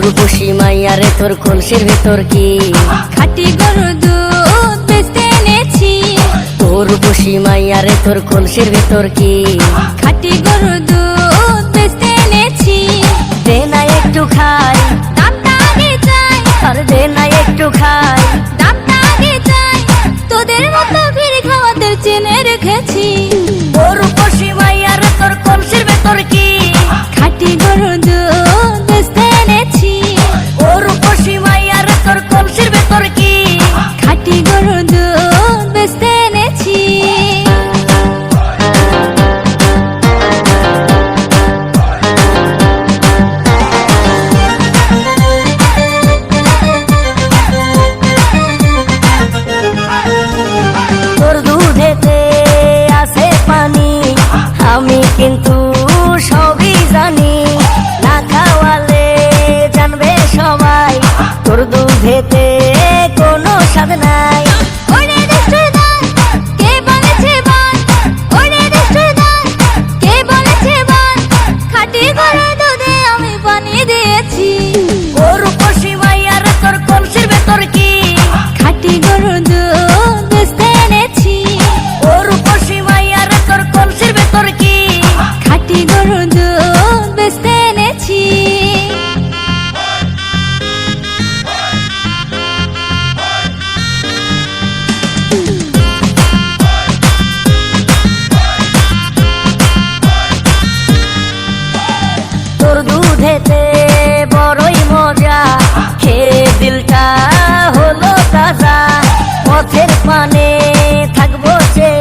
রূপসী মাইয়া রে তোর কলসির ভেতর কি খাঁটি গরুর দুধ বেচতে এনেছি। ও রূপসী মাইয়া রে তোর কলসির ভেতর কি খাঁটি গরুর দুধ বেচতে এনেছি। দে না একটু খাই, দামটা আগে চাই, আর দে না একটু খাই। দামটা আগে চাই, তোদের মতো ভিড় খাওয়াদের চেনে রেখেছি। ও রূপসী মাইয়া রে তোর কলসির ভেতর কি খাঁটি গরুর দুধ বেচতে এনেছি। ও রূপসী মাইয়া রে তোর কলসির ভেতর কি খাঁটি গরুর দুধ বেচতে এনেছি। তোর দুধেতে আছে পানি, আমি কিন্তু সবই জানি। না খাওয়ালে জানবে সবাই তোর দুধেতে কোনো স্বাদ নাই। ওরে দুষ্টুর দল, কে বলেছে বল? ওরে দুষ্টুর দল, কে বলেছে বল? খাঁটি গরুর দুধে আমি পানি দিয়েছি। ও রূপসী মাইয়া রে তোর কলসির ভেতর কি খাঁটি গরুর দুধ বেচতে এনেছি। ও রূপসী মাইয়া রে তোর কলসির ভেতর কি খাঁটি গরুর দুধ বেচতে এনেছি। তোর দুধেতে বড়ই মজা, খেয়ে দিলটা হলো তাজা। পথের পানে থাকবো যে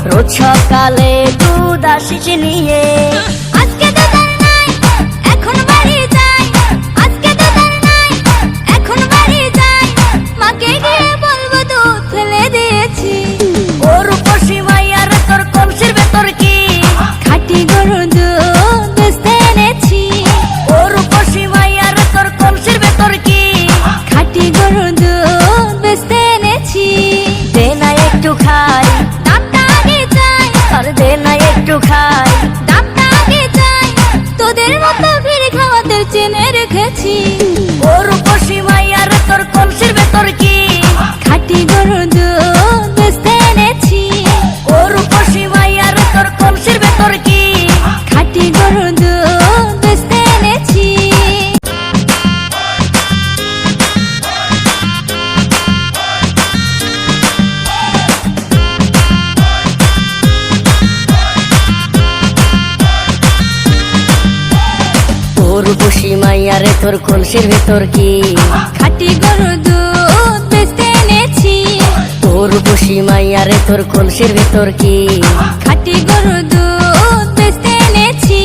রোজ সকালে দুধ আসিস নিয়ে। আজকে তো তার নাই, এখন বাড়ি যাই। আজকে তো তার নাই, এখন বাড়ি যাই। মাকে গিয়ে বলবো দুধ ফেলে দিয়েছি। ও রূপসী মাইয়া রে তোর কলসির ভেতর কি খাঁটি গরুর দুধ বেচতে এনেছি। ও রূপসী মাইয়া রে তোর কলসির ভেতর কি খাঁটি গরুর দুধ বেচতে এনেছি। দে না একটু খাই, দামটা আগে চাই, আর দে না একটু খাই। দামটা আগে চাই, তোদের মতো ভিড় খাওয়াদের চেনে রেখেছি। ও রূপসী মাইয়া রে তোর কলসির ভেতর কি খাঁটি গরুর দুধ বেচতে এনেছি। ও রূপসী মাইয়া রে তোর কলসির ভেতর কি খাঁটি গরুর দুধ বেচতে এনেছি। ও রূপসী মাইয়া রে তোর কলসির ভেতর কি খাঁটি গরুর দুধ বেচতে এনেছি। ও রূপসী মাইয়া রে তোর কলসির ভেতর কি খাঁটি গরুর দুধ বেচতে এনেছি।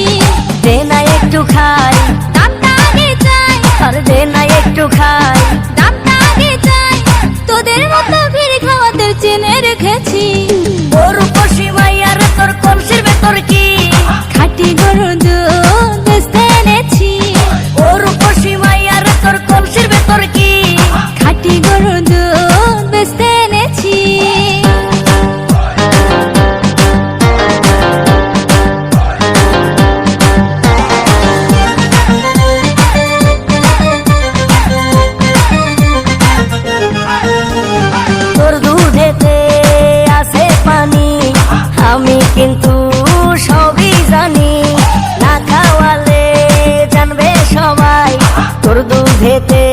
দে না একটু খাই, দামটা আগে চাই, আর দে না একটু খাই। দামটা আগে চাই, তোদের মতো ভিড় খাওয়াদের চেনে রেখেছি। ও রূপসী মাইয়া রে তোর কলসির ভেতর কি খাঁটি গরুর দুধ বেচতে এনেছি। ও রূপসী মাইয়া রে তোর কলসির ভেতর কি খাঁটি গরুর দুধ বেচতে এনেছি। তোর দুধেতে আছে পানি, আমি কিন্তু সবই জানি। না খাওয়ালে জানবে সবাই তোর দুধেতে